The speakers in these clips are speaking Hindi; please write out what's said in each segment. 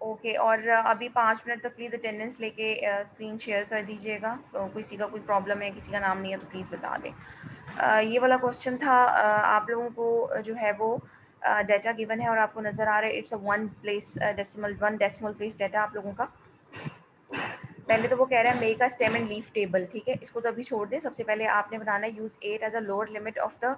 ओके, और अभी 5 मिनट तक प्लीज़ अटेंडेंस लेके स्क्रीन शेयर कर दीजिएगा। तो किसी का कोई प्रॉब्लम है, किसी का नाम नहीं है तो प्लीज़ बता दें। ये वाला क्वेश्चन था, आप लोगों को जो है वो डाटा गिवन है और आपको नज़र आ रहा है it's a one decimal place data आप लोगों का। पहले तो वो कह रहा है make a stem and leaf table, ठीक है, इसको तो अभी छोड़ दें। सबसे पहले आपने बनाना है use 8 as a lower limit of the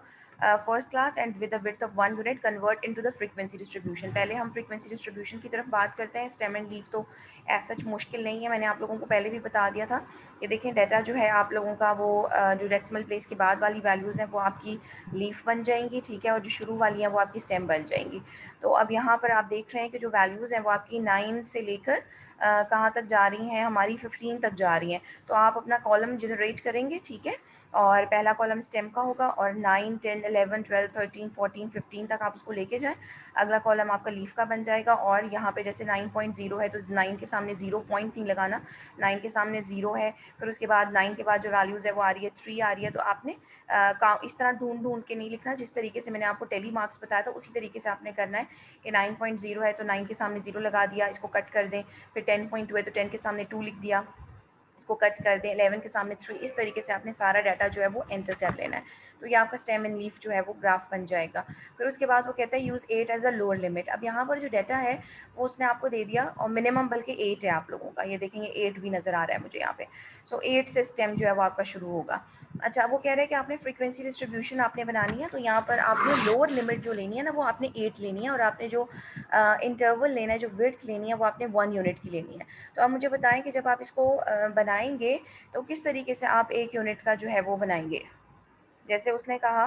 first class and with the width of 1 unit convert into the frequency distribution. पहले हम फ्रीक्वेंसी डिस्ट्रीब्यूशन की तरफ बात करते हैं। स्टेम एंड लीफ तो एज सच मुश्किल नहीं है, मैंने आप लोगों को पहले भी बता दिया था। ये देखें डाटा जो है आप लोगों का वो जो डेसिमल प्लेस के बाद वाली वैल्यूज़ हैं वो आपकी लीफ बन जाएंगी, ठीक है, और जो शुरू वाली हैं वो आपकी स्टेम बन जाएंगी। तो अब यहाँ पर आप देख रहे हैं कि जो वैल्यूज़ हैं वो आपकी 9 से लेकर कहाँ तक जा रही हैं, हमारी 15 तक जा रही हैं। तो आप अपना कॉलम जनरेट करेंगे, ठीक है, और पहला कॉलम स्टेम का होगा और 9, 10, 11, 12, 13, 14, 15 तक आप उसको लेके जाएं। अगला कॉलम आपका लीफ का बन जाएगा और यहाँ पे जैसे 9.0 है तो 9 के सामने 0 पॉइंट नहीं लगाना, 9 के सामने 0 है। फिर उसके बाद 9 के बाद जो वैल्यूज़ है वो आ रही है 3 आ रही है। तो आपने इस तरह ढूंढ ढूंढ के नहीं लिखना, जिस तरीके से मैंने आपको टेली मार्क्स बताया था उसी तरीके से आपने करना है कि 9.0 है तो 9 के सामने 0 लगा दिया, इसको कट कर दें। फिर 10.2 है तो 10 के सामने 2 लिख दिया, इसको कट कर दें। 11 के सामने 3, इस तरीके से आपने सारा डाटा जो है वो एंटर कर लेना है। तो ये आपका स्टेम एंड लीफ जो है वो ग्राफ बन जाएगा। फिर उसके बाद वो कहता है use 8 as a lower limit. अब यहाँ पर जो डाटा है वो उसने आपको दे दिया और मिनिमम बल्कि 8 है आप लोगों का, ये देखेंगे 8 भी नज़र आ रहा है मुझे यहाँ पे। सो 8 से स्टेम जो है वो आपका शुरू होगा। अच्छा, वो कह रहे हैं कि आपने फ्रीक्वेंसी डिस्ट्रीब्यूशन आपने बनानी है, तो यहाँ पर आपने लोअर लिमिट जो लेनी है ना वो आपने 8 लेनी है और आपने जो इंटरवल लेना है, जो विड्थ लेनी है वो आपने 1 यूनिट की लेनी है। तो आप मुझे बताएं कि जब आप इसको बनाएंगे तो किस तरीके से आप 1 यूनिट का जो है वो बनाएंगे। जैसे उसने कहा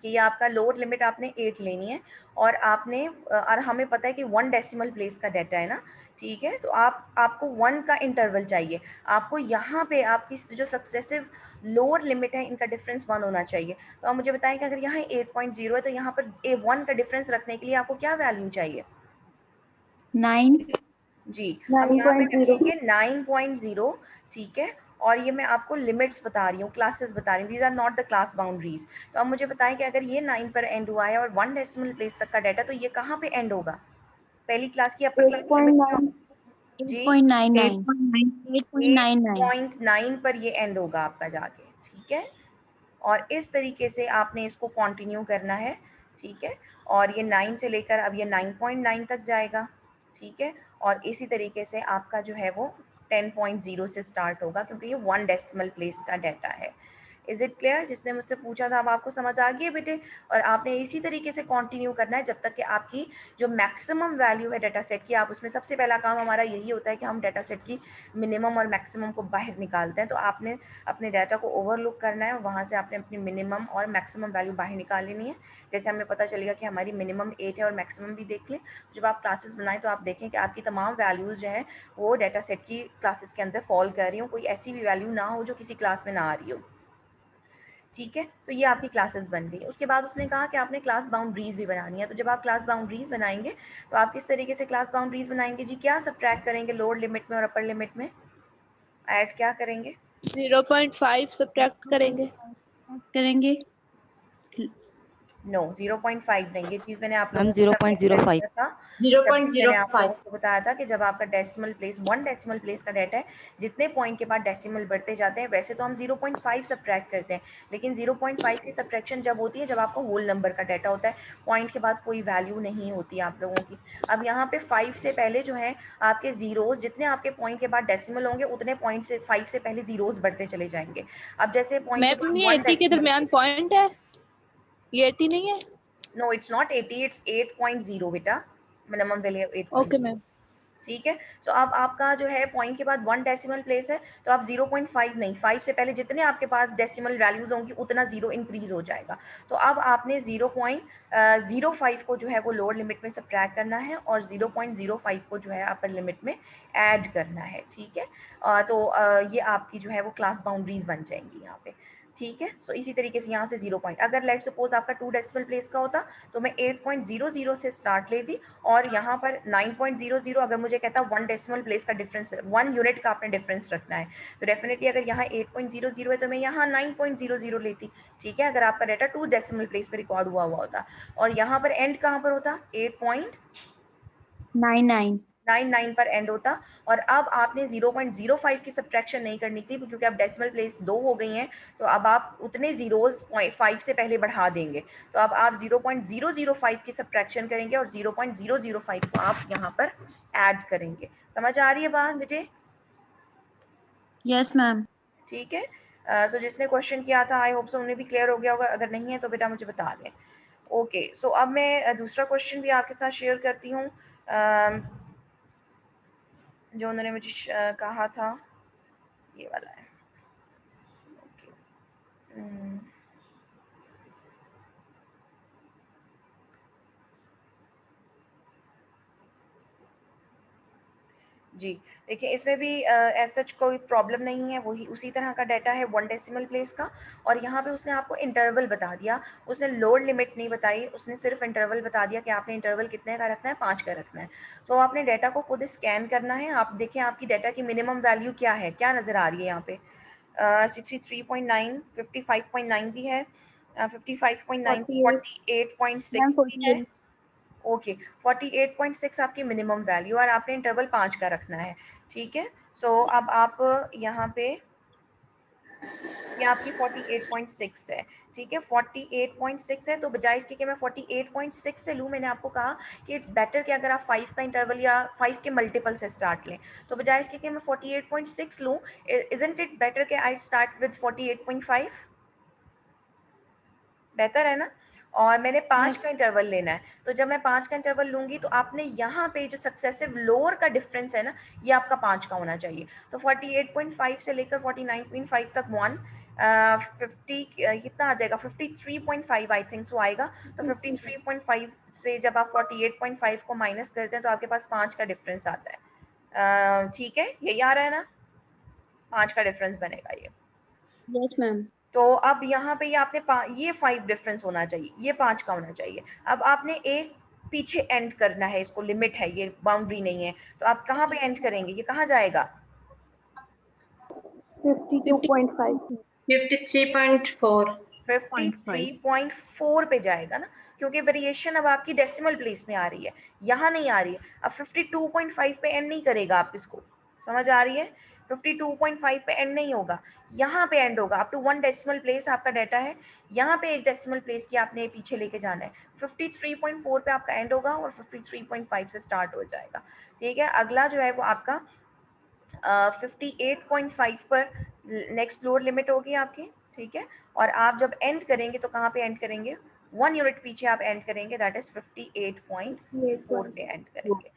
कि ये आपका लोअर लिमिट आपने 8 लेनी है और आपने और हमें पता है कि 1 डेसिमल प्लेस का डाटा है ना, ठीक है, तो आपको 1 का इंटरवल चाहिए। आपको यहाँ पे आपकी जो सक्सेसिव लोअर लिमिट है इनका डिफरेंस 1 होना चाहिए। तो आप मुझे बताएं कि अगर यहाँ 8.0 है तो यहाँ पर 1 का डिफरेंस रखने के लिए आपको क्या वैल्यू चाहिए? 9 जी, अब यहाँ पे 9.0 लिखेंगे 9.0, ठीक है, और ये मैं आपको लिमिट्स बता रही हूँ, क्लासेस बता रही हूँ, these are not the class boundaries. तो आप मुझे बताएं कि अगर ये 9 पर एंड हुआ है और 1 डेसिमल प्लेस तक का डाटा, तो ये कहाँ पे एंड होगा? पहली क्लास की अपर क्लास लिमिट 8.9 जी 8.99 8.99 8.9 पर ये एंड होगा आपका जाके, ठीक है। और इस तरीके से आपने इसको कंटिन्यू करना है, ठीक है, और ये 9 से लेकर अब ये 9.9 तक जाएगा, ठीक है, और इसी तरीके से आपका जो है वो 10.0 से स्टार्ट होगा क्योंकि ये 1 डेसिमल प्लेस का डाटा है। Is it clear? जिसने मुझसे पूछा था अब आपको समझ आ गई है बेटे? और आपने इसी तरीके से कंटिन्यू करना है जब तक कि आपकी जो मैक्सिमम वैल्यू है डाटा सेट की, आप उसमें सबसे पहला काम हमारा यही होता है कि हम डाटा सेट की मिनिमम और मैक्सिमम को बाहर निकालते हैं। तो आपने अपने डाटा को ओवरलुक करना है, वहाँ से आपने अपनी मिनिमम और मैक्सिमम वैल्यू बाहर निकाल लेनी है। जैसे हमें पता चलेगा कि हमारी मिनिमम 8 है और मैक्सिमम भी देख लें। जब आप क्लासेस बनाएं तो आप देखें कि आपकी तमाम वैल्यूज़ जो हैं वो डाटा सेट की क्लासेस के अंदर फॉल कर रही हो, कोई ऐसी भी वैल्यू ना हो जो किसी क्लास में ना आ रही हो, ठीक है। तो ये आपकी क्लासेस बन गई। उसके बाद उसने कहा कि आपने क्लास बाउंड्रीज भी बनानी है। तो जब आप क्लास बाउंड्रीज बनाएंगे तो आप किस तरीके से क्लास बाउंड्रीज बनाएंगे जी? क्या सब्ट्रैक्ट करेंगे लोअर लिमिट में और अपर लिमिट में? ऐड क्या करेंगे? 0.5 सब्ट्रैक्ट करेंगे। करेंगे। नो, 0.5 नहीं, ये चीज़ मैंने आप मैम लोगों को तब क्लियर 0.05। किया था, जब मैंने आप 0.05 लोगों को बताया था कि जब आपका डेसिमल प्लेस 1 डेसिमल प्लेस का डाटा है, जितने पॉइंट के बाद डेसिमल बढ़ते जाते हैं वैसे तो हम 0.5 सब्ट्रैक्ट करते हैं, लेकिन 0.5 की सब्ट्रैक्शन जब होती है जब आपका होल नंबर का डाटा होता है, पॉइंट के बाद कोई वैल्यू नहीं होती आप लोगों की। अब यहाँ पे 5 से पहले जो है आपके जीरोज़, जितने आपके पॉइंट के बाद डेसिमल होंगे उतने पॉइंट से 5 से पहले जीरोज़ बढ़ते चले जाएंगे। अब जैसे पॉइंट के मैम बाद ये 1 80 के डेसिमल, दरमियान पॉइंट है, ये 80 नहीं है। नो इट्स नॉट 80, इट्स 8.0 बेटा, मिनिमम वैल्यू ओके 8.0, मैम। ठीक है। सो अब आपका जो है पॉइंट के बाद 1 डेसिमल प्लेस है तो आप 0.5 नहीं, 5 से पहले जितने आपके पास डेसिमल वैल्यूज होंगी उतना 0 इंक्रीज हो जाएगा। तो अब आपने 0.05 को जो है वो लोअर लिमिट में सब्ट्रैक्ट करना है और 0.05 को जो है अपर लिमिट में ऐड करना है, ठीक है। ये आपकी जो है वो क्लास बाउंड्रीज बन जाएंगी यहाँ पे, ठीक है। सो इसी तरीके से यहाँ से 0 पॉइंट, अगर लेट सपोज आपका 2 डेसिमल प्लेस का होता तो मैं 8.00 से स्टार्ट लेती और यहाँ पर 9.00, अगर मुझे कहता 1 डेसिमल प्लेस का डिफरेंस, 1 यूनिट का आपने डिफरेंस रखना है, तो डेफिनेटली अगर यहाँ 8.00 है तो मैं यहाँ 9.00 लेती, ठीक है, अगर आपका डाटा 2 डेसिमल प्लेस पर रिकॉर्ड हुआ होता। और यहाँ पर एंड कहाँ पर होता? 9 9 पर एंड होता। और अब आपने 0.05 की सब्ट्रैक्शन नहीं करनी थी क्योंकि अब डेसिमल प्लेस 2 हो गई हैं, तो अब आप उतने जीरोज 5 से पहले बढ़ा देंगे। तो अब आप 0.005 की सब्ट्रैक्शन करेंगे और 0.005 को आप यहाँ पर ऐड करेंगे। समझ आ रही है बात मुझे? Yes ma'am. ठीक है। सो जिसने क्वेश्चन किया था आई होप सो उन्हें भी क्लियर हो गया होगा, अगर नहीं है तो बेटा मुझे बता दें। ओके, सो अब मैं दूसरा क्वेश्चन भी आपके साथ शेयर करती हूँ जो उन्होंने मुझे कहा था, ये वाला है। ओके, जी देखिए, इसमें भी एज सच कोई प्रॉब्लम नहीं है, वही उसी तरह का डाटा है 1 डेसिमल प्लेस का। और यहाँ पे उसने आपको इंटरवल बता दिया, उसने लोड लिमिट नहीं बताई, उसने सिर्फ इंटरवल बता दिया कि आपने इंटरवल कितने का रखना है, 5 का रखना है। तो आपने डाटा को खुद स्कैन करना है। आप देखें आपकी डाटा की मिनिमम वैल्यू क्या है, क्या नज़र आ रही है यहाँ पे? 63.9, 55.9 भी है, 55.9, 48 मैम 48.6 भी है। 48। ओके, 48.6 आपकी मिनिमम वैल्यू और आपने इंटरवल 5 का रखना है। ठीक है। सो अब आप यहाँ पे, ये आपकी 48.6 है। ठीक है, 48.6 है, तो बजाय इसके कि मैं 48.6 से लूँ, मैंने आपको कहा कि इट्स बेटर कि अगर आप 5 का इंटरवल या 5 के मल्टीपल से स्टार्ट लें, तो बजाय इसके कि मैं 48.6 लूँ, इजंट इट बेटर कि आई स्टार्ट विद 48.5? बेहतर है ना? और मैंने 5 यस का इंटरवल लेना है, तो जब मैं 5 का इंटरवल लूँगी तो आपने यहाँ पे जो सक्सेसिव लोअर का डिफरेंस है ना, ये आपका 5 का होना चाहिए। तो 48.5 से लेकर 49.5 तक 1, 50 कितना आ जाएगा, 53.5 आई थिंक सो आएगा। तो 53.5 से जब आप 48.5 को माइनस करते हैं तो आपके पास 5 का डिफरेंस आता है। ठीक है, यही आ रहा है ना? 5 का डिफरेंस बनेगा ये। Yes ma'am. तो अब यहाँ पे ये आपने ये 5 डिफरेंस होना चाहिए, ये 5 का होना चाहिए। अब आपने एक पीछे एंड करना है, इसको लिमिट है, ये बाउंड्री नहीं है। तो आप कहाँ पे एंड करेंगे, ये कहाँ जाएगा? 52.5। 53.4. 53.4 पे जाएगा ना, क्योंकि वेरिएशन अब आपकी डेसिमल प्लेस में आ रही है, यहाँ नहीं आ रही है। अब 52.5 पे एंड नहीं करेगा आप इसको, समझ आ रही है? 52.5 पे एंड नहीं होगा, यहाँ पे एंड होगा। अप टू 1 डेसिमल प्लेस आपका डाटा है, यहाँ पे एक डेसिमल प्लेस की आपने पीछे लेके जाना है। 53.4 पे आपका एंड होगा और 53.5 से स्टार्ट हो जाएगा। ठीक है, अगला जो है वो आपका 58.5 पर नेक्स्ट लोअर लिमिट होगी आपकी। ठीक है, और आप जब एंड करेंगे तो कहाँ पे एंड करेंगे? 1 यूनिट पीछे आप एंड करेंगे, दैट इज 58.4 पे एंड करेंगे।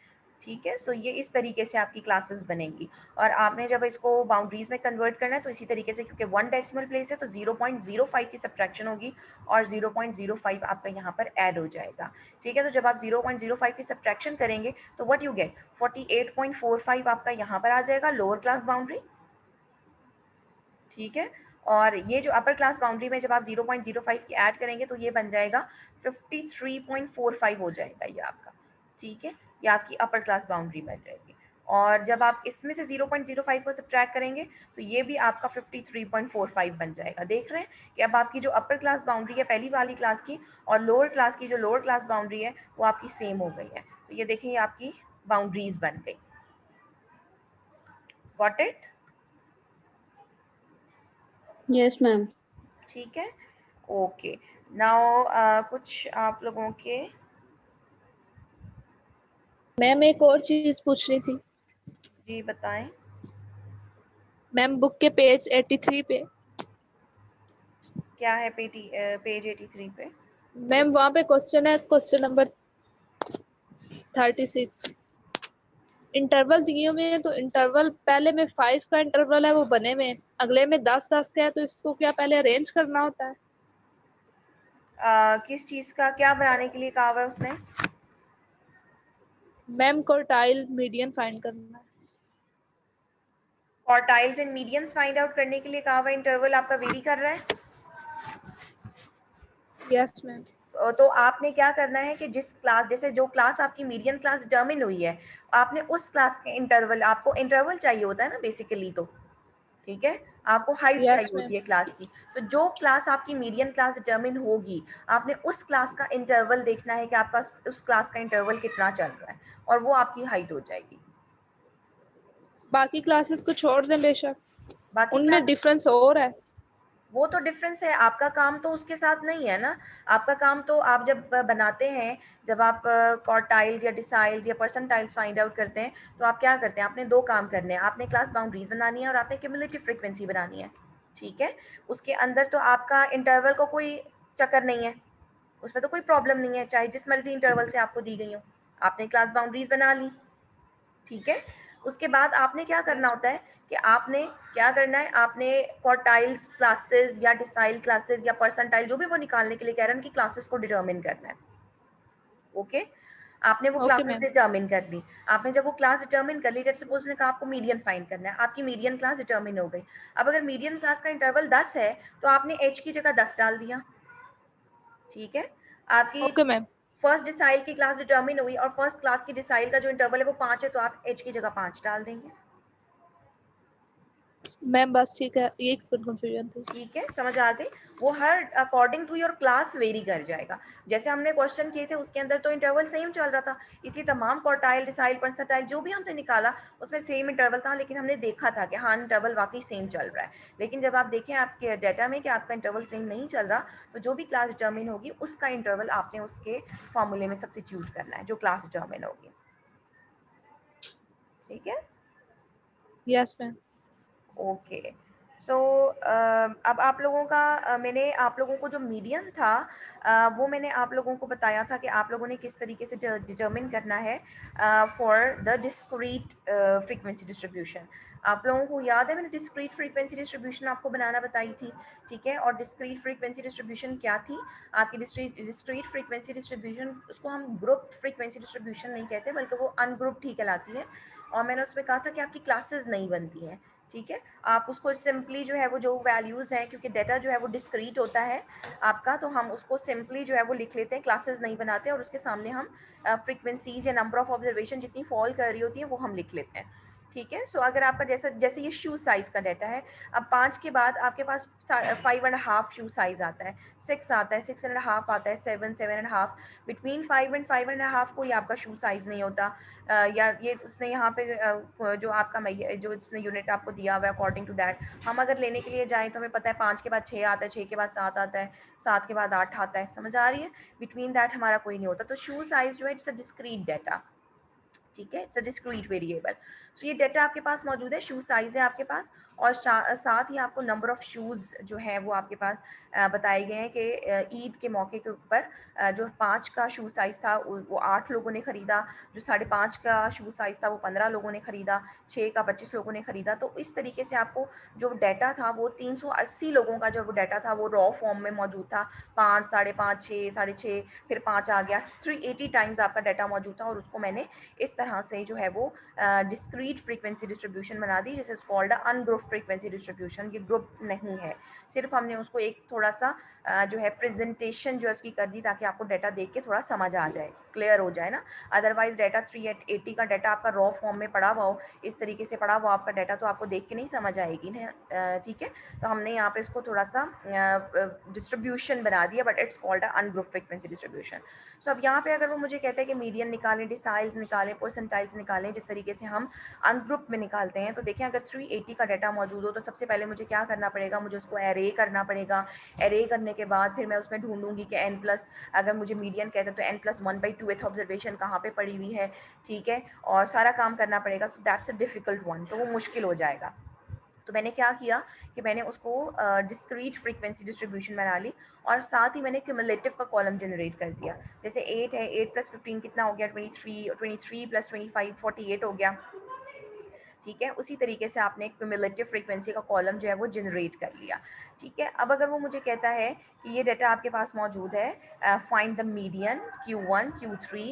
ठीक है, सो ये इस तरीके से आपकी क्लासेस बनेंगी। और आपने जब इसको बाउंड्रीज में कन्वर्ट करना है तो इसी तरीके से, क्योंकि 1 डेसिमल प्लेस है तो 0.05 की सब्ट्रैक्शन होगी और 0.05 आपका यहाँ पर ऐड हो जाएगा। ठीक है, तो जब आप 0.05 की सब्ट्रैक्शन करेंगे तो व्हाट यू गेट, 48.45 आपका यहाँ पर आ जाएगा लोअर क्लास बाउंड्री। ठीक है, और ये जो अपर क्लास बाउंड्री में जब आप 0.05 की ऐड करेंगे तो ये बन जाएगा 53.45 हो जाएगा ये आपका। ठीक है, ये आपकी अपर क्लास बाउंड्री बन जाएगी। और जब आप इसमें से 0.05 को सब्ट्रैक्ट करेंगे तो ये भी आपका 53.45 बन जाएगा। देख रहे हैं कि अब आपकी जो अपर क्लास बाउंड्री है पहली वाली क्लास की और लोअर क्लास की जो लोअर क्लास बाउंड्री है वो आपकी सेम हो गई है। तो ये देखिए, ये आपकी बाउंड्रीज बन गई। Got it? Yes ma'am. ठीक है, ओके। नाउ कुछ आप लोगों के, मैम एक और चीज पूछनी थी। जी बताएं। मैम बुक के पेज 83 पे, क्या है पेज 83 पे? मैम वहाँ पे क्वेश्चन है, क्वेश्चन नंबर 36। इंटरवल दिए हुए हैं, तो इंटरवल पहले में 5 का इंटरवल है वो बने में, अगले में 10-10 का है, तो इसको क्या पहले अरेंज करना होता है? किस चीज़ का क्या बनाने के लिए कहा हुआ है उसने? मैम क्वार्टाइल मीडियन फाइंड करना है। Quartiles and medians find out करने के लिए कहा हुआ है। इंटरवल आपका वेरी कर रहा है। Yes ma'am. तो आपने क्या करना है कि जिस क्लास, जैसे जो क्लास आपकी मीडियन क्लास डिटर्मिन हुई है, आपने उस क्लास के इंटरवल, आपको इंटरवल चाहिए होता है ना बेसिकली, तो ठीक है, आपको हाइट Yes, चाहिए ma'am. होती है क्लास की, तो जो क्लास आपकी मीडियन क्लास डिटरमिन होगी, आपने उस क्लास का इंटरवल देखना है कि आपका उस क्लास का इंटरवल कितना चल रहा है, और वो आपकी हाइट हो जाएगी। बाकी क्लासेस को छोड़ दें बेशक, बाकी उनमें क्लास डिफरेंस और है। वो तो डिफरेंस है, आपका काम तो उसके साथ नहीं है ना। आपका काम तो आप जब बनाते हैं, जब आप क्वार्टाइल्स या डिसाइल्स या परसेंटाइल्स फाइंड आउट करते हैं, तो आप क्या करते हैं, आपने दो काम करने हैं, आपने क्लास बाउंड्रीज बनानी है और आपने क्यूमुलेटिव फ्रीक्वेंसी बनानी है। ठीक है, उसके अंदर तो आपका इंटरवल को कोई चक्कर नहीं है, उसमें तो कोई प्रॉब्लम नहीं है, चाहे जिस मर्जी इंटरवल से आपको दी गई हो, आपने क्लास बाउंड्रीज बना ली। ठीक है, उसके बाद आपने क्या करना होता है कि आपने क्या करना है, आपने क्वार्टाइल्स क्लासेस या डिसाइल क्लासेस या परसेंटाइल जो भी वो निकालने के लिए कह रहे हैं, उनकी क्लासेस को डिटरमिन करना है। ओके, आपने वो ओके क्लासेस मैम। डिटरमिन कर ली। आपने जब वो क्लास डिटरमिन कर ली, लेट्स सपोज ने कहा आपको मीडियन फाइंड करना है, आपकी मीडियन क्लास डिटरमिन हो गई। अब अगर मीडियन क्लास का इंटरवल 10 है, तो आपने एच की जगह 10 डाल दिया। ठीक है, आपकी ओके मैम। फर्स्ट डिसाइल की क्लास डिटरमिन हुई और फर्स्ट क्लास की डिसाइल का जो इंटरवल है वो 5 है, तो आप एच की जगह 5 डाल देंगे। मैम बस ठीक है, ये कंफ्यूजन थी। ठीक है, समझ आ गई। वो हर according to your class vary कर जाएगा। जैसे हमने क्वेश्चन किए थे उसके अंदर तो इंटरवल सेम चल रहा था, इसलिए तमाम क्वार्टाइल डिसाइल परसेंटाइल जो भी हमने निकाला उसमें सेम इंटरवल था, लेकिन हमने देखा था कि हाँ इंटरवल वाकई सेम चल रहा है। लेकिन जब आप देखें आपके डाटा में कि आपका इंटरवल सेम नहीं चल रहा, तो जो भी क्लास डिटरमिन होगी उसका इंटरवल आपने उसके फॉर्मूले में सब्स्टिट्यूट करना है जो क्लास डिटरमिन होगी। ठीक है, यस मैम। ओके। सो अब आप लोगों का मैंने आप लोगों को जो मीडियन था वो मैंने आप लोगों को बताया था कि आप लोगों ने किस तरीके से डिटरमिन करना है for the discrete frequency distribution. आप लोगों को याद है मैंने डिस्क्रीट फ्रीक्वेंसी डिस्ट्रीब्यूशन आपको बनाना बताई थी। ठीक है, और डिस्क्रीट फ्रीक्वेंसी डिस्ट्रीब्यूशन क्या थी आपकी? डिस्क्रीट फ्रीक्वेंसी डिस्ट्रीब्यूशन, उसको हम ग्रुप फ्रीक्वेंसी डिस्ट्रीब्यूशन नहीं कहते, बल्कि वो अनग्रुप्ड ही कहलाती है। और मैंने उसमें कहा था कि आपकी क्लासेस नहीं बनती हैं। ठीक है, आप उसको सिंपली जो है वो जो वैल्यूज़ हैं, क्योंकि डाटा जो है वो डिस्क्रीट होता है आपका, तो हम उसको सिंपली जो है वो लिख लेते हैं, क्लासेस नहीं बनाते, और उसके सामने हम फ्रीक्वेंसीज या नंबर ऑफ ऑब्जर्वेशन जितनी फॉल कर रही होती है वो हम लिख लेते हैं। ठीक है, सो अगर आपका जैसे जैसे ये शू साइज़ का डाटा है, अब 5 के बाद आपके पास 5.5 शू साइज़ आता है, 6 आता है, 6.5 आता है, 7, 7.5, बिटवीन 5 एंड 5.5 कोई आपका शू साइज़ नहीं होता। या ये उसने यहाँ पे जो आपका जो उसने यूनिट आपको दिया हुआ है अकॉर्डिंग टू दैट, हम अगर लेने के लिए जाएँ तो हमें पता है 5 के बाद 6 आता है, 6 के बाद 7 आता है, 7 के बाद 8 आता है, समझ आ रही है? बिटवीन दैट हमारा कोई नहीं होता। तो शू साइज़ जो है इट्स अ डिस्क्रीट डाटा। ठीक है, इट्स अ डिस्क्रीट वेरिएबल। सो ये डाटा आपके पास मौजूद है, शू साइज़ है आपके पास, और साथ ही आपको नंबर ऑफ़ शूज़ जो है वो आपके पास बताए गए हैं कि ईद के मौके के ऊपर जो 5 का शू साइज़ था वो 8 लोगों ने ख़रीदा, जो 5.5 का शू साइज़ था वो 15 लोगों ने ख़रीदा, 6 का 25 लोगों ने ख़रीदा। तो इस तरीके से आपको जो डाटा था वो 380 लोगों का जो वो डाटा था वो रॉ फॉर्म में मौजूद था। 5, 5.5, 6, 6.5, फिर 5 आ गया, 380 टाइम्स आपका डाटा मौजूद था, और उसको मैंने इस तरह से जो है वो डिस्क्रीट फ्रीक्वेंसी डिस्ट्रीब्यूशन बना दी, जिसे कॉल्ड अनग्रुप फ्रीक्वेंसी डिस्ट्रीब्यूशन। ये ग्रुप नहीं है, सिर्फ हमने उसको एक थोड़ा सा जो है प्रेजेंटेशन जो है उसकी कर दी, ताकि आपको डाटा देख के थोड़ा समझ आ जाए, क्लियर हो जाए ना। अदरवाइज डाटा 380 का डाटा आपका रॉ फॉर्म में पड़ा हुआ हो, इस तरीके से पड़ा हुआ आपका डाटा, तो आपको देख के नहीं समझ आएगी ना। ठीक है, तो हमने यहाँ पे इसको थोड़ा सा डिस्ट्रीब्यूशन बना दिया, but it's called ungroup frequency distribution. So अब यहाँ पे अगर वो मुझे कहते हैं कि मीडियन निकालें, डिसाइल्स निकालें, परसेंटाइल्स निकालें, जिस तरीके से हम अनग्रुप में निकालते हैं, तो देखें अगर 380 का डाटा मौजूद हो तो सबसे पहले मुझे क्या करना पड़ेगा, मुझे उसको एरे करना पड़ेगा। एरे करने के बाद फिर मैं उसमें ढूंढूंगी कि n प्लस, अगर मुझे मीडियन कहते हैं तो n+1/2th ऑब्जर्वेशन कहाँ पे पड़ी हुई है। ठीक है, और सारा काम करना पड़ेगा। So that's a difficult one, तो वो मुश्किल हो जाएगा। तो मैंने क्या किया कि मैंने उसको डिस्क्रीट फ्रीक्वेंसी डिस्ट्रीब्यूशन बना ली, और साथ ही मैंने क्यूमुलेटिव का कॉलम जनरेट कर दिया। जैसे 8 है, 8 + 15 कितना हो गया, 23, 23 + 25 48 हो गया। ठीक है, उसी तरीके से आपने क्यूमुलेटिव फ्रीक्वेंसी का कॉलम जो है वो जनरेट कर लिया। ठीक है, अब अगर वो मुझे कहता है कि ये डाटा आपके पास मौजूद है, find the median Q1, Q3,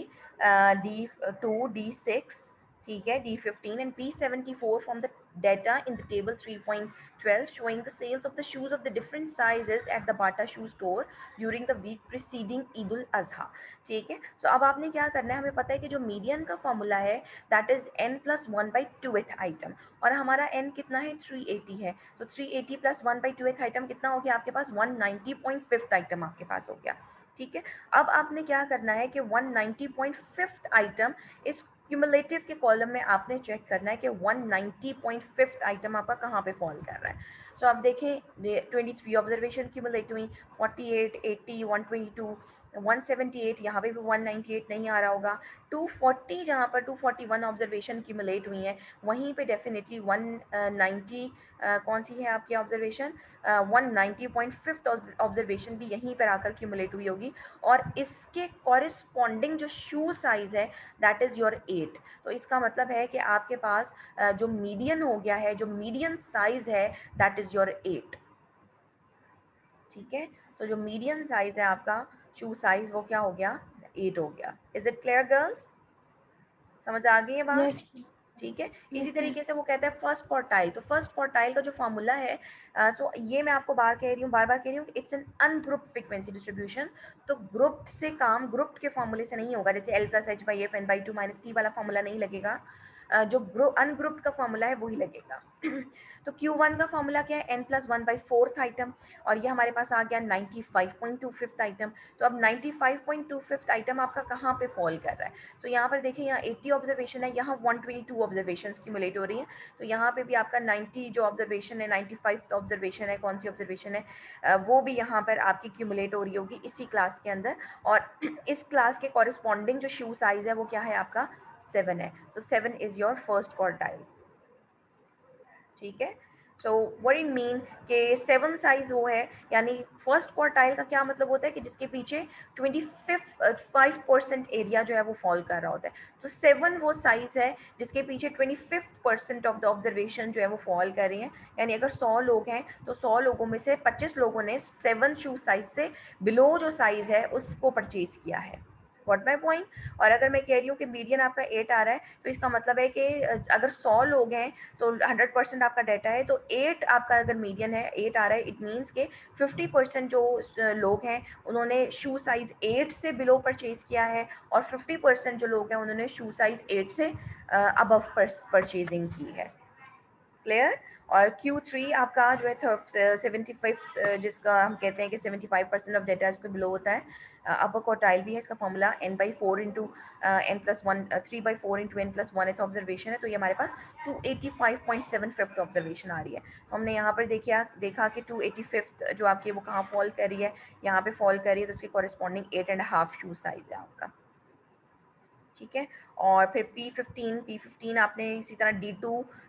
D2, D6, ठीक है, D15 and P74 from the data in the table 3.12 showing the sales of the shoes of the different sizes at the Bata shoe store during the week preceding Eid ul Azha. ठीक है, सो अब आपने क्या करना है, हमें पता है कि जो मीडियन का फॉर्मूला है that is n + 1/2th item, और हमारा n कितना है 380 है, तो 380 + 1/2th आइटम कितना हो गया आपके पास 190.5th आइटम आपके पास हो गया। ठीक है, अब आपने क्या करना है कि 190.5th आइटम इस क्यूमुलेटिव के कॉलम में आपने चेक करना है कि 190.5th आइटम आपका कहाँ पे फॉल कर रहा है। सो आप देखें 23 ऑब्जर्वेशन क्यूमुलेट हुई, 48, 80, 122, 178, यहाँ पे भी 198 नहीं आ रहा होगा, 240 जहाँ पर 241 ऑब्जर्वेशन क्यूमुलेट हुई हैं वहीं पे डेफिनेटली 190 कौन सी है आपकी ऑब्जर्वेशन 190.5th ऑब्जर्वेशन भी यहीं पर आकर क्यूमुलेट हुई होगी, और इसके कॉरिस्पॉन्डिंग जो शू साइज़ है दैट इज़ योर 8। तो इसका मतलब है कि आपके पास जो मीडियन हो गया है, जो मीडियन साइज़ है दैट इज़ योर 8। ठीक है, सो जो मीडियन साइज़ है आपका शू साइज़ वो क्या हो गया 8 हो गया। इज़ इट क्लियर गर्ल्स, समझ आ गई है बात? Yes. ठीक है, इसी Yes, ma'am. तरीके से वो कहता है फर्स्ट क्वार्टाइल, तो फर्स्ट क्वार्टाइल का जो फॉर्मूला है तो ये मैं आपको बार कह रही हूँ, बार बार कह रही हूँ कि it's an ungrouped frequency distribution. तो ग्रुप्ड से काम ग्रुप्ड के फॉर्मूले से नहीं होगा, जैसे L+H/F n/2 - C वाला फॉर्मूला नहीं लगेगा, जो अनग्रुप्ड का फॉर्मूला है वही लगेगा। तो Q1 का फॉर्मूला क्या है n + 1/4th आइटम, और ये हमारे पास आ गया 95.25th आइटम। तो अब 95.25th आइटम आपका कहाँ पे फॉल कर रहा है, तो यहाँ पर देखिए यहाँ 80 ऑब्जर्वेशन है, यहाँ 122 ऑब्जर्वेशन क्यूमुलेट हो रही है, तो यहाँ पे भी आपका 90 जो ऑब्जर्वेशन है 95 ऑब्जर्वेशन है, कौन सी ऑब्जर्वेशन है वो भी यहाँ पर आपकी क्यूमुलेट हो रही होगी इसी क्लास के अंदर, और इस क्लास के कॉरिस्पॉन्डिंग जो शू साइज़ है वो क्या है आपका 7 है। सो 7 इज़ योर फर्स्ट क्वार्टाइल। ठीक है, सो व्हाट इट मीन कि 7 साइज वो है, यानी फर्स्ट क्वार्टाइल का क्या मतलब होता है कि जिसके पीछे 25% एरिया जो है वो फॉल कर रहा होता है। तो 7 वो साइज है जिसके पीछे 25% ऑफ द ऑब्जर्वेशन जो है वो फॉल कर रही हैं, यानी अगर 100 लोग हैं तो 100 लोगों में से 25 लोगों ने 7 शू साइज से बिलो जो साइज़ है उसको परचेज़ किया है। व्हाट माई पॉइंट, और अगर मैं कह रही हूँ कि मीडियन आपका 8 आ रहा है तो इसका मतलब है कि अगर 100 लोग हैं तो 100% आपका डाटा है, तो 8 आपका अगर मीडियन है 8 आ रहा है, इट मीन्स के 50% जो लोग हैं उन्होंने शू साइज़ 8 से बिलो परचेज़ किया है, और 50% जो लोग हैं उन्होंने शू साइज़ 8 से अबव परचेजिंग की है। क्लियर, और Q3 आपका जो है 75 जिसका हम कहते हैं कि 75% ऑफ डेटा इसको बिलो होता है, अपर क्वार्टाइल भी है, इसका formula n/4 into n + 1 3/4 into n + 1th observation है, तो ये हमारे पास 285.75th ऑब्जर्वेशन आ रही है। तो हमने यहाँ पर देखा कि 285th जो आपकी वो कहाँ फॉल कर रही है, यहाँ पे फॉल कर रही है, तो उसके कॉरेस्पॉन्डिंग 8.5 शू साइज है आपका। ठीक है, और फिर P15 आपने इसी तरह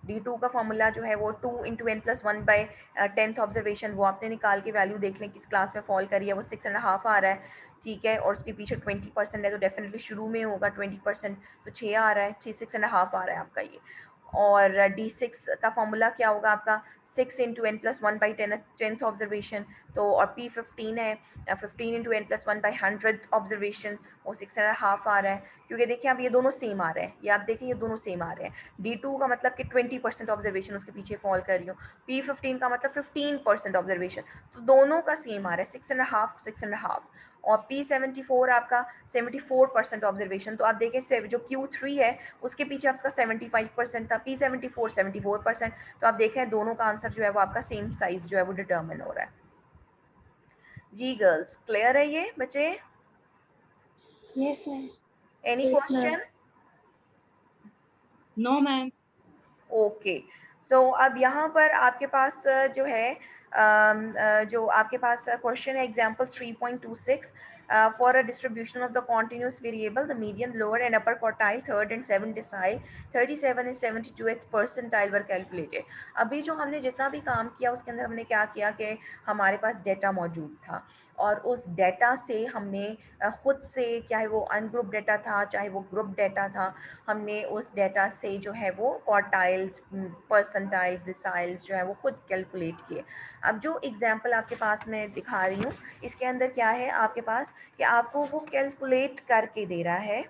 D2 का फॉर्मूला जो है वो 2 इंटू n + 1/10th ऑब्जर्वेशन, वो आपने निकाल के वैल्यू देख लें किस क्लास में फॉल करी है, वो 6.5 आ रहा है। ठीक है, और उसके पीछे 20% है तो डेफिनेटली शुरू में होगा 20%, तो 6 आ रहा है, 6.5 आ रहा है आपका ये। और D6 का फॉर्मूला क्या होगा आपका 6 इंटू n + 1/10th ऑब्जर्वेशन, तो और P15 है 15 इंटू n + 1/100th ऑब्जर्वेशन, वो 6.5 आ रहा है, क्योंकि देखिए आप ये दोनों सेम आ रहे हैं, ये आप देखिए ये दोनों सेम आ रहे हैं। D2 का मतलब कि 20% ऑब्जर्वेशन उसके पीछे फॉल कर रही हूँ, P15 का मतलब 15% ऑब्जर्वेशन, तो दोनों का सेम आ रहा है 6.5, और P74 आपका 74% ऑब्जर्वेशन, तो आप देखिए जो Q3 है उसके पीछे आपका 75% था, P74 74%, तो आप देखें दोनों का आंसर जो है वो आपका सेम साइज जो है वो डिटर्मिन हो रहा है। जी गर्ल्स, क्लियर है ये बच्चे? Yes, ma'am. Any Yes, ma'am. Question? No, ma'am. Okay, so अब यहाँ पर आपके पास जो है जो आपके पास क्वेश्चन है example 3.26 for a distribution of the continuous variable the median lower and upper quartile third and 7th decile 37 and 72th percentile were calculated. अभी जो हमने जितना भी काम किया उसके अंदर हमने क्या किया कि हमारे पास डेटा मौजूद था, और उस डेटा से हमने खुद से, चाहे वो अनग्रुप डेटा था चाहे वो ग्रुप डेटा था, हमने उस डेटा से जो है वो क्वार्टाइल्स परसेंटाइल्स डिसाइल्स जो है वो खुद कैलकुलेट किए। अब जो एग्जांपल आपके पास मैं दिखा रही हूँ इसके अंदर क्या है आपके पास कि आपको वो कैलकुलेट करके दे रहा है,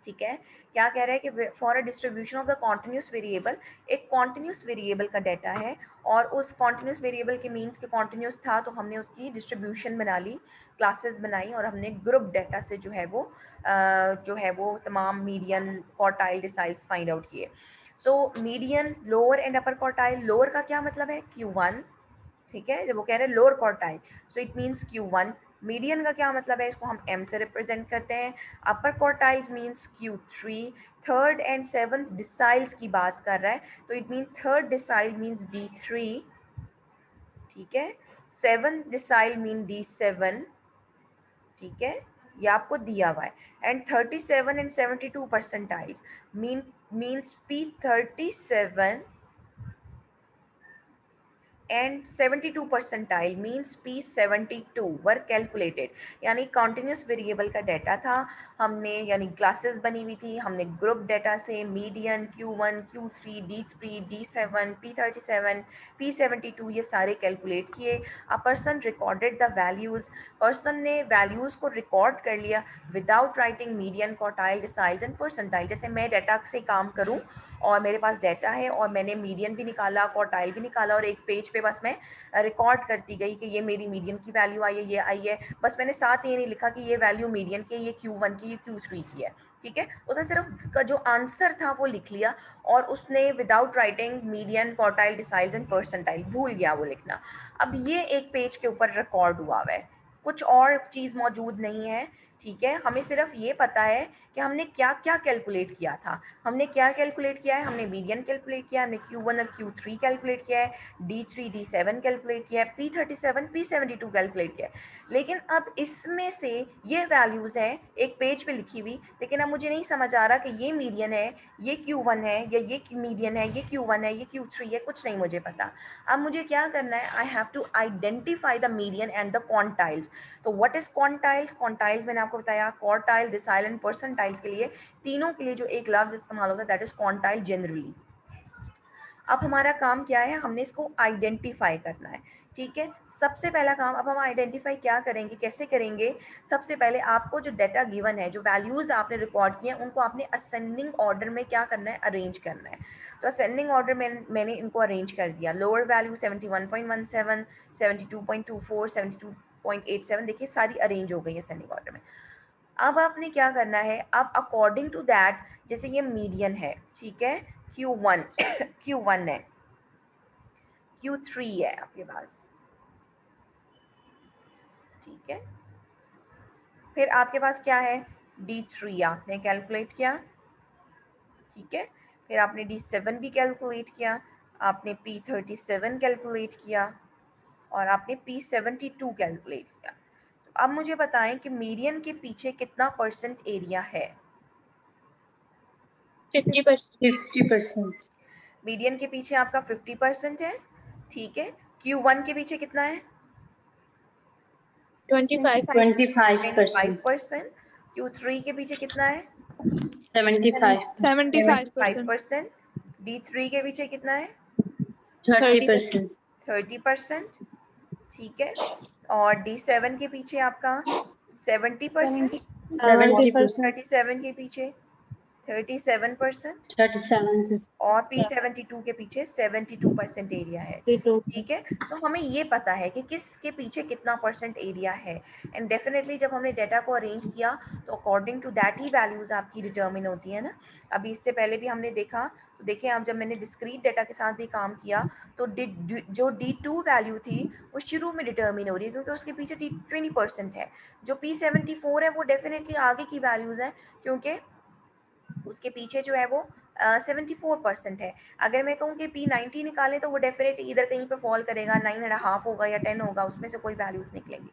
ठीक है, क्या कह रहा है कि for a distribution of the continuous variable, एक कॉन्टिन्यूस वेरिएबल का डाटा है और उस कॉन्टिन्यूस वेरिएबल के मीन्स के कॉन्टिन्यूस था तो हमने उसकी डिस्ट्रीब्यूशन बना ली, क्लासेस बनाई और हमने ग्रुप डाटा से जो है वो तमाम median quartile deciles find out किए। So median, lower and upper quartile, lower का क्या मतलब है Q1, ठीक है, जब वो कह रहे हैं lower quartile so it means Q1। Median का क्या मतलब है, इसको हम M से रिप्रेजेंट करते हैं। Upper quartiles means Q3। Third and seventh deciles की बात कर रहा है तो it mean third decile means D3, ठीक है, सेवंथ डिसाइल मीन D7, ठीक है, ये आपको दिया हुआ है। And 37 and 72 percentiles means P37 and 72 percentile means P72 were calculated। यानी कॉन्टिन्यूस वेरिएबल का डाटा था, हमने यानी क्लासेस बनी हुई थी, हमने ग्रुप डाटा से median, Q1, Q3, D3, D7, P37, P72 ये सारे कैलकुलेट किए। A person recorded the values, person ने वैल्यूज़ को रिकॉर्ड कर लिया without writing median, quartile, deciles and percentile. जैसे मैं डाटा से काम करूँ और मेरे पास डाटा है और मैंने मीडियन भी निकाला, क्वार्टाइल भी निकाला और एक पेज पे बस मैं रिकॉर्ड करती गई कि ये मेरी मीडियन की वैल्यू आई है, ये आई है, बस मैंने साथ ये नहीं लिखा कि ये वैल्यू मीडियन की, ये Q1 की, ये Q3 की है, ठीक है, उसने सिर्फ का जो आंसर था वो लिख लिया और उसने without writing median, quartile, deciles and percentile भूल गया वो लिखना। अब ये एक पेज के ऊपर रिकॉर्ड हुआ है, कुछ और चीज़ मौजूद नहीं है, ठीक है, हमें सिर्फ ये पता है कि हमने क्या क्या कैलकुलेट किया था। हमने क्या कैलकुलेट किया है, हमने मीडियन कैलकुलेट किया है, हमने Q1 और Q3 कैलकुलेट किया है, D3, D7 कैलकुलेट किया है, P37, P72 कैलकुलेट किया है। लेकिन अब इसमें से ये वैल्यूज़ हैं एक पेज पे लिखी हुई, लेकिन अब मुझे नहीं समझ आ रहा कि ये मीडियन है, ये Q1 है, या ये मीडियन है, ये Q1 है, ये Q3 है, कुछ नहीं मुझे पता। अब मुझे क्या करना है, I have to identify the median and the quantiles. तो व्हाट इज क्वांटाइल्स? क्वांटाइल्स मैंने आपको बताया क्वार्टाइल, डिसाइल एंड परसेंटाइल्स के लिए, तीनों के लिए जो एक लफ्ज इस्तेमाल होता है दैट इज क्वांटाइल जनरली। अब हमारा काम क्या है, हमने इसको आइडेंटिफाई करना है, ठीक है। सबसे पहला काम, अब हम आइडेंटिफाई क्या करेंगे, कैसे करेंगे? सबसे पहले आपको जो डाटा गिवन है, जो वैल्यूज़ आपने रिकॉर्ड किए हैं, उनको आपने असेंडिंग ऑर्डर में क्या करना है, अरेंज करना है। तो असेंडिंग ऑर्डर में मैंने इनको अरेंज कर दिया। लोअर वैल्यू 71.17, 72.24, 72.87, देखिए सारी अरेंज हो गई है असेंडिंग ऑर्डर में। अब आपने क्या करना है, अब अकॉर्डिंग टू दैट, जैसे ये मीडियन है, ठीक है, Q1 Q1 है, Q3 है आपके पास, ठीक है, फिर आपके पास क्या है, D3 आपने कैलकुलेट किया, ठीक है, फिर आपने D7 भी कैलकुलेट किया, आपने P37 कैलकुलेट किया और आपने P72 कैलकुलेट किया। तो अब मुझे बताएं कि मीडियन के पीछे कितना परसेंट एरिया है? 50%। 50%। मीडियन के पीछे आपका 50% है, ठीक है। Q1 के पीछे कितना है? 25। 25%। 25%। Q3 के पीछे कितना है? 75%। 75%। 5%। D3 के पीछे कितना है? 30%। 30%, ठीक है। और D7 के पीछे आपका 70%। 70%। 37 के पीछे 37% 37%। और P72 के पीछे 72% एरिया है, ठीक है। सो हमें ये पता है कि किसके पीछे कितना परसेंट एरिया है, एंड डेफिनेटली जब हमने डाटा को अरेंज किया तो अकॉर्डिंग टू दैट ही वैल्यूज़ आपकी डिटर्मिन होती है ना। अभी इससे पहले भी हमने देखा, तो देखें आप, जब मैंने डिस्क्रीट डाटा के साथ भी काम किया तो जो D2 वैल्यू थी वो शुरू में डिटर्मिन हो रही है क्योंकि उसके पीछे 20% है। जो P74 है वो डेफिनेटली आगे की वैल्यूज़ हैं क्योंकि उसके पीछे जो है वो 74% है। अगर मैं कहूँ कि P90 निकालें तो वो डेफिनेटली इधर कहीं पे फॉल करेगा, 9.5 होगा या 10 होगा, उसमें से कोई वैल्यूज़ निकलेंगी।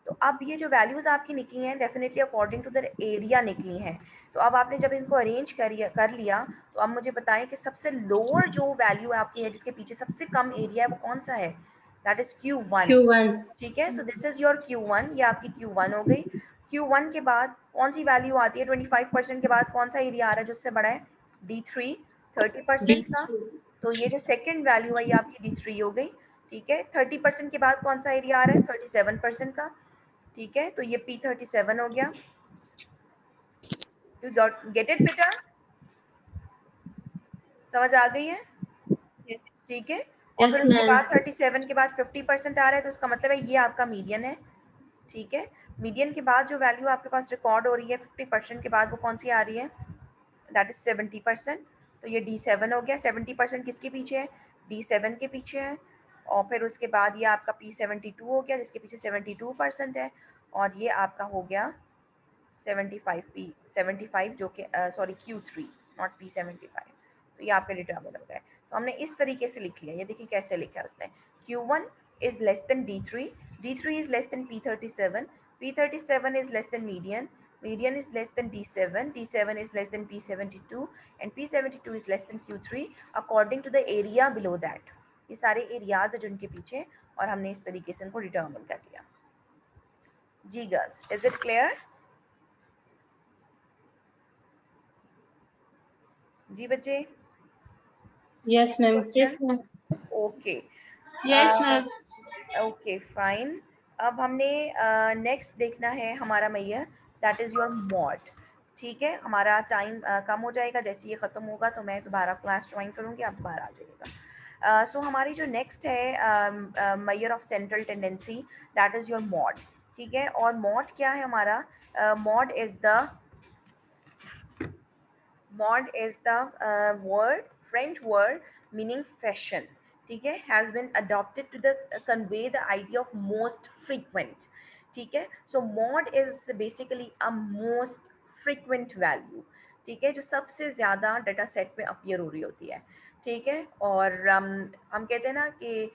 तो अब ये जो वैल्यूज़ आपकी निकली हैं definitely according to the area निकली हैं। तो अब आपने जब इनको अरेंज कर लिया तो अब मुझे बताएं कि सबसे लोअर जो वैल्यू आपकी है जिसके पीछे सबसे कम एरिया है वो कौन सा है? That is Q1, Q1। ठीक है। So this is your Q1, ये आपकी Q1 हो गई। Q1 के बाद कौन सी वैल्यू आती है? 25% के बाद कौन सा एरिया आ रहा है जो उससे बड़ा है? D3, 30% का। D3। तो ये जो सेकंड वैल्यू है ये आपकी D3 हो गई, ठीक है। 30% के बाद कौन सा एरिया आ रहा है? 37% का, ठीक है। तो ये P37 हो गया, यू गेट इट बेटा, समझ आ गई है? यस ठीक है। और फिर Yes, उसके ma'am. बाद 37 के बाद 50% आ रहा है, तो उसका मतलब है ये आपका मीडियन है। ठीक है। मीडियन के बाद जो वैल्यू आपके पास रिकॉर्ड हो रही है 50% के बाद, वो कौन सी आ रही है? That is 70%। तो ये D7 हो गया। 70% किसके पीछे है? D7 के पीछे है। और फिर उसके बाद ये आपका P72 हो गया, जिसके पीछे 72% है। और ये आपका हो गया 75 जो कि सॉरी Q3 नॉट P75। तो ये आपका डिटर्मिनर हो गया। तो हमने इस तरीके से लिख लिया। ये देखिए कैसे लिखा है उसने। Q1 is less than D3, D3 is less than P37, P37 is less than median, median is less than D7, D7 is less than P72 and P72 is less than Q3 according to the area below that। ये सारे एरियाज है जिनके पीछे, और हमने इस तरीके से इनको डिटर्मिन कर लिया। जी गर्ल्स, इज इट क्लियर? जी बच्चे? Yes, ma'am. Yes, ma'am. Okay Yes, ma'am. Okay fine. अब हमने नेक्स्ट देखना है हमारा Maihar, that is your mode. ठीक है, हमारा टाइम कम हो जाएगा। जैसे ये ख़त्म होगा तो मैं दोबारा क्लास ज्वाइन करूँगी, आप दोबारा आ जाइएगा। सो हमारी जो नेक्स्ट है measure of central tendency, that is your mode. ठीक है, और मॉड क्या है हमारा? Mode is the mod is the word, French word meaning fashion. ठीक है, has been adopted to the convey the idea of most frequent। ठीक है, so mod is basically a most frequent value। ठीक है, जो सबसे ज़्यादा डाटा सेट में अपीयर हो रही होती है। ठीक है, और हम कहते हैं ना कि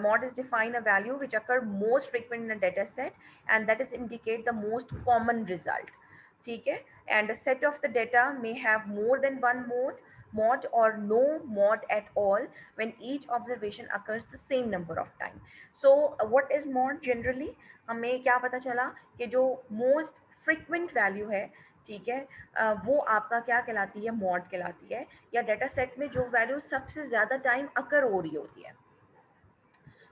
mod is define a value which occur most frequent in a data set and that is indicate the most common result। ठीक है, and a set of the data may have more than one mod or no mod at all when each observation occurs the same number of time। so what is mod generally? हमें क्या पता चला कि जो most frequent value है, ठीक है, वो आपका क्या कहलाती है? मॉड कहलाती है, या डाटा सेट में जो वैल्यू सबसे ज़्यादा टाइम अकर हो रही होती है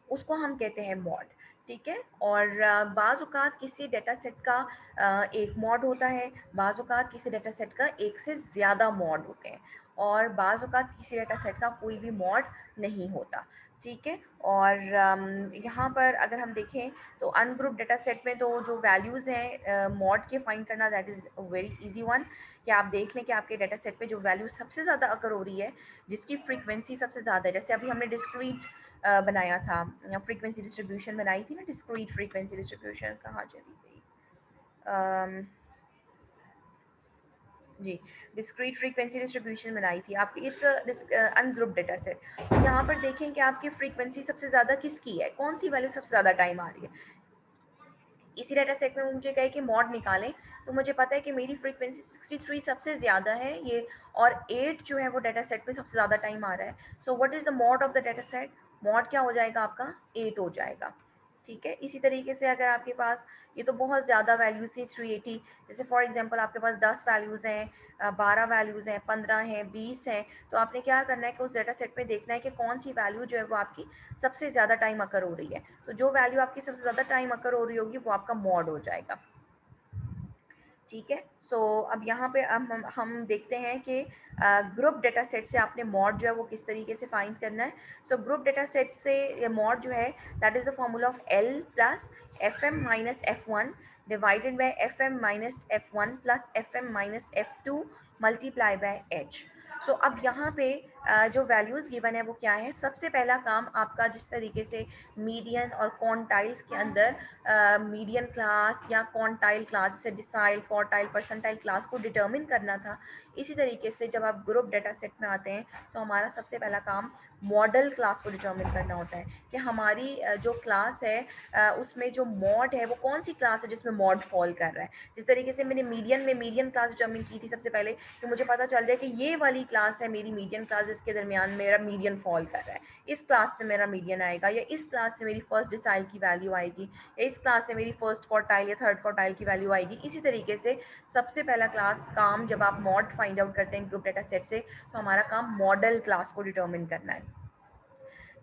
उसको हम कहते हैं मॉड। ठीक है, और बाज़ औक़ात किसी डाटा सेट का एक मॉड होता है, बाज़ औक़ात किसी डाटा सेट का एक से ज़्यादा मॉड होते हैं, और बाज़ औक़ात किसी डाटा सेट का कोई भी मॉड नहीं होता। ठीक है, और यहाँ पर अगर हम देखें तो अनग्रुप डाटा सेट में तो जो वैल्यूज़ हैं मॉड के फाइंड करना that is very easy one. कि आप देख लें कि आपके डाटा सेट में जो वैल्यू सबसे ज़्यादा अकर हो रही है, जिसकी फ्रीक्वेंसी सबसे ज़्यादा है, जैसे अभी हमने डिस्क्रीट बनाया था, फ्रीक्वेंसी डिस्ट्रीब्यूशन बनाई थी ना, डिस्क्रीट फ्रीक्वेंसी डिस्ट्रीब्यूशन कहाँ चली गई? जी, डिस्क्रीट फ्रीक्वेंसी डिस्ट्रीब्यूशन बनाई थी आपकी। It's ungroup data set. तो यहाँ पर देखें कि आपकी फ्रीक्वेंसी सबसे ज़्यादा किसकी है, कौन सी वैल्यू सबसे ज़्यादा टाइम आ रही है। इसी डाटा सेट में मुझे कहे कि मॉड निकालें, तो मुझे पता है कि मेरी फ्रीक्वेंसी 63 सबसे ज़्यादा है ये, और 8 जो है वो डाटा सेट में सबसे ज़्यादा टाइम आ रहा है। So what is the mod of the data set? Mod क्या हो जाएगा आपका? 8 हो जाएगा। ठीक है, इसी तरीके से अगर आपके पास ये तो बहुत ज़्यादा वैल्यूज़ थी 380, जैसे फॉर एग्जांपल आपके पास 10 वैल्यूज़ हैं, 12 वैल्यूज़ हैं, 15 हैं, 20 हैं, तो आपने क्या करना है कि उस डाटा सेट में देखना है कि कौन सी वैल्यू जो है वो आपकी सबसे ज़्यादा टाइम अकर हो रही है। तो जो वैल्यू आपकी सबसे ज़्यादा टाइम अकर हो रही होगी वो आपका मॉड हो जाएगा। ठीक है, सो अब यहाँ पे हम देखते हैं कि ग्रुप डेटा सेट से आपने मॉड जो है वो किस तरीके से फाइंड करना है। सो ग्रुप डेटा सेट से मॉड जो है that is the formula of L plus FM minus F1 divided by FM minus F1 plus FM minus F2 multiply by H। सो अब यहाँ पे जो वैल्यूज़ गिवन है वो क्या है? सबसे पहला काम आपका जिस तरीके से मीडियन और क्वांटाइल्स के अंदर मीडियन क्लास या क्वांटाइल क्लास, जैसे डिसाइल, क्वार्टाइल, परसेंटाइल क्लास को डिटर्मिन करना था, इसी तरीके से जब आप ग्रुप डाटा सेट में आते हैं तो हमारा सबसे पहला काम मॉडल क्लास को डिटर्मिन करना होता है कि हमारी जो क्लास है उसमें जो मॉड है वो कौन सी क्लास है जिसमें मॉड फॉल कर रहा है। जिस तरीके से मैंने मीडियन क्लास डिटर्मिन की थी सबसे पहले, तो मुझे पता चल जाए कि ये वाली क्लास है मेरी मीडियन क्लास जिसके दरमियान मेरा मीडियन फॉल कर रहा है, इस क्लास से मेरा मीडियन आएगा, या इस क्लास से मेरी फर्स्ट डिसाइल की वैल्यू आएगी, या इस क्लास से मेरी फर्स्ट क्वार्टाइल या थर्ड क्वार्टाइल की वैल्यू आएगी। इसी तरीके से सबसे पहला क्लास काम जब आप मॉड फाइंड आउट करते हैं ग्रुप डाटा सेट से, तो हमारा काम मॉडल क्लास को डिटर्मिन करना है।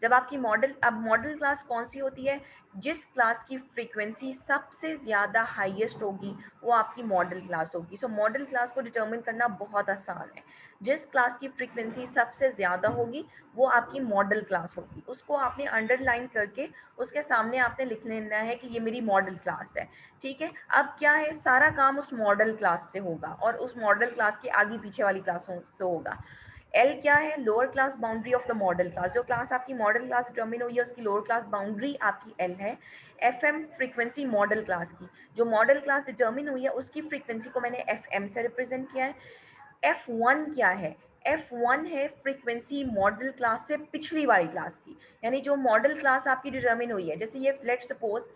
जब आपकी मॉडल, अब मॉडल क्लास कौन सी होती है? जिस क्लास की फ्रीक्वेंसी सबसे ज़्यादा हाईएस्ट होगी वो आपकी मॉडल क्लास होगी। सो मॉडल क्लास को डिटरमिन करना बहुत आसान है। जिस क्लास की फ्रीक्वेंसी सबसे ज़्यादा होगी वो आपकी मॉडल क्लास होगी। उसको आपने अंडरलाइन करके उसके सामने आपने लिख लेना है कि ये मेरी मॉडल क्लास है, ठीक है। अब क्या है, सारा काम उस मॉडल क्लास से होगा और उस मॉडल क्लास के आगे पीछे वाली क्लासों से होगा। एल क्या है? Lower class boundary of the modal class. जो क्लास आपकी मॉडल क्लास डिटर्मिन हुई है उसकी लोअर क्लास बाउंड्री आपकी एल है। F M frequency modal class की, जो मॉडल क्लास डिटर्मिन हुई है उसकी फ्रीक्वेंसी को मैंने एफ एम से रिप्रेजेंट किया है। एफ वन क्या है? एफ वन है फ्रीक्वेंसी मॉडल क्लास से पिछली वाली क्लास की, यानी जो मॉडल क्लास आपकी डिटर्मिन हुई है, जैसे ये लेट्स सपोज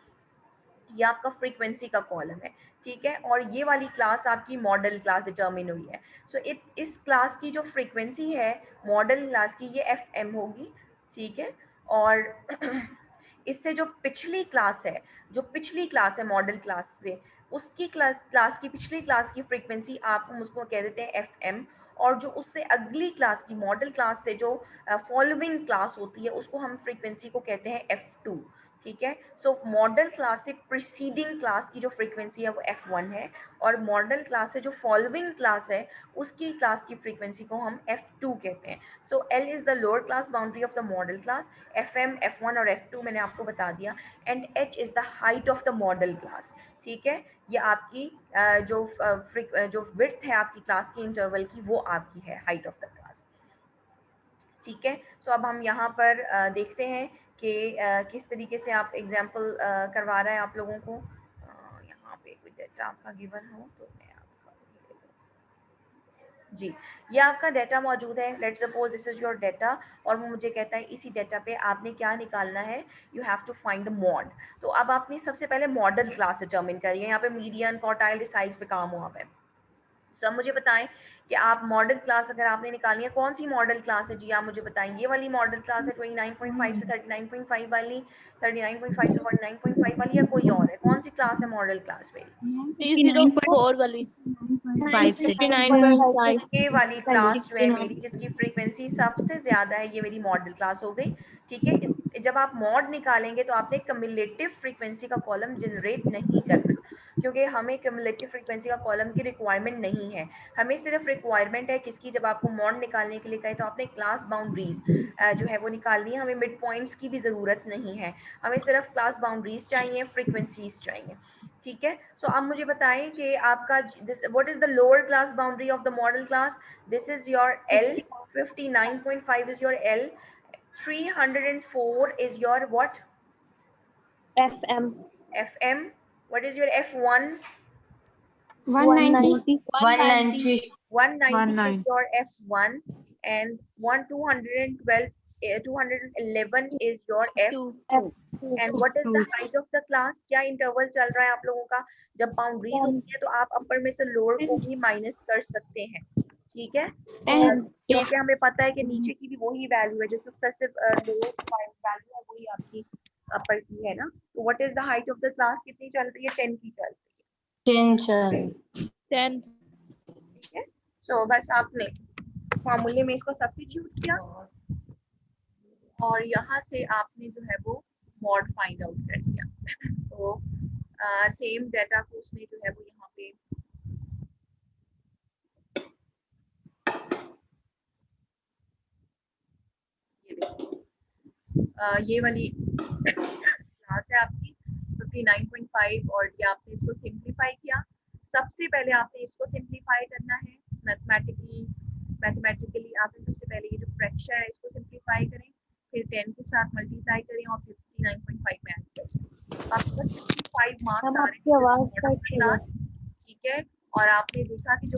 ये आपका फ्रीक्वेंसी का कॉलम है, ठीक है, और ये वाली क्लास आपकी मॉडल क्लास डिटर्मिन हुई है। सो इस क्लास की जो फ्रीक्वेंसी है मॉडल क्लास की ये एफ एम होगी, ठीक है। और इससे जो पिछली क्लास है, जो पिछली क्लास है मॉडल क्लास से, उसकी क्लास की पिछली क्लास की फ्रीक्वेंसी आप हम उसको कह देते हैं एफ एम। और जो उससे अगली क्लास की मॉडल क्लास से जो फॉलोइंग क्लास होती है उसको हम फ्रीक्वेंसी को कहते हैं एफ टू, ठीक है। सो मॉडल क्लास से प्रीसीडिंग क्लास की जो फ्रीक्वेंसी है वो f1 है, और मॉडल क्लास से जो फॉलोइंग क्लास है उसकी क्लास की फ्रीक्वेंसी को हम f2 कहते हैं। सो l is the lower class boundary of the modal class. fm, f1 और f2 मैंने आपको बता दिया। And h is the height of the modal class, ठीक है। ये आपकी जो विड्थ है आपकी क्लास की इंटरवल की वो आपकी है हाइट ऑफ द क्लास, ठीक है। सो अब हम यहाँ पर देखते हैं कि किस तरीके से आप एग्जाम्पल करवा रहा है आप लोगों को। यहाँ पे कोई डेटा आपका गिवन हो तो मैं आपका जी, ये आपका डेटा मौजूद है। Let's suppose this is your data और वो मुझे कहता है इसी डेटा पे आपने क्या निकालना है, you have to find the mode. तो अब आपने सबसे पहले मॉडल क्लास डिटर्मिन करी है, यहाँ पे मीडियन क्वार्टाइल डिसाइड्स पे काम हुआ है। सो अब मुझे बताएं कि आप मॉडल क्लास अगर आपने निकालनी है, कौन सी मॉडल क्लास है? जी आप मुझे बताएं, ये वाली मॉडल क्लास है 29.5 से 39.5 वाली, 39.5 से 49.5 वाली, या कोई और है? कौन सी क्लास है मॉडल क्लास में? 304 वाली 5 से 59.5 ये वाली क्लास जो है 69 मेरी, जिसकी फ्रीक्वेंसी सबसे ज़्यादा है, ये मेरी मॉडल क्लास हो गई, ठीक है। जब आप मॉड निकालेंगे तो आपने कम्युलेटिव फ्रीक्वेंसी का कॉलम जनरेट नहीं करना, क्योंकि हमें कम्युलेटिव फ्रीक्वेंसी का कॉलम की रिक्वायरमेंट नहीं है। हमें सिर्फ रिक्वायरमेंट है किसकी? जब आपको मॉड निकालने के लिए कहे तो आपने क्लास बाउंड्रीज जो है वो निकालनी है। हमें मिड पॉइंट्स की भी ज़रूरत नहीं है, हमें सिर्फ क्लास बाउंड्रीज चाहिए, फ्रीक्वेंसीज चाहिए, ठीक है। सो अब मुझे बताएं कि आपका this what is the lower class boundary of the modal class? This is your L, 59.5 is your L, 304 is your what? FM fm. What is your f1? 190. 190 190 is your f1, and 212 211 is your f2. And what is the height of the class? क्या इंटरवल चल रहा है आप लोगों का? जब बाउंड्रीज होती है तो आप अपर में से लोअर को भी माइनस कर सकते हैं, ठीक है। क्योंकि हमें पता है कि नीचे की भी वही वैल्यू है, जो सक्सेसिव लोअर वैल्यू है वही आपकी अपर की है ना। तो what is the height of the class? कितनी चल रही है? 10 की चल रही 10 चल है, ठीक है। सो बस आपने फॉर्मूले में इसको सब्स्टिट्यूट किया और यहाँ से आपने जो है वो मॉड फाइंड आउट कर दिया। तो सेम डाटा को उसने जो है वो यहाँ पे ये वाली क्लास है आपकी 59.5 और ये आपने इसको सिंप्लीफाई किया। सबसे पहले आपने इसको सिंप्लीफाई करना है मैथमेटिकली आपने सबसे पहले ये जो फ्रैक्शन है इसको सिंप्लीफाई करें, फिर 10 के साथ मल्टीप्लाई करें और 59.5 में ऐड करें। आपके पास 55 मार्क्स आ रहे हैं, ठीक है। और आपने देखा कि जो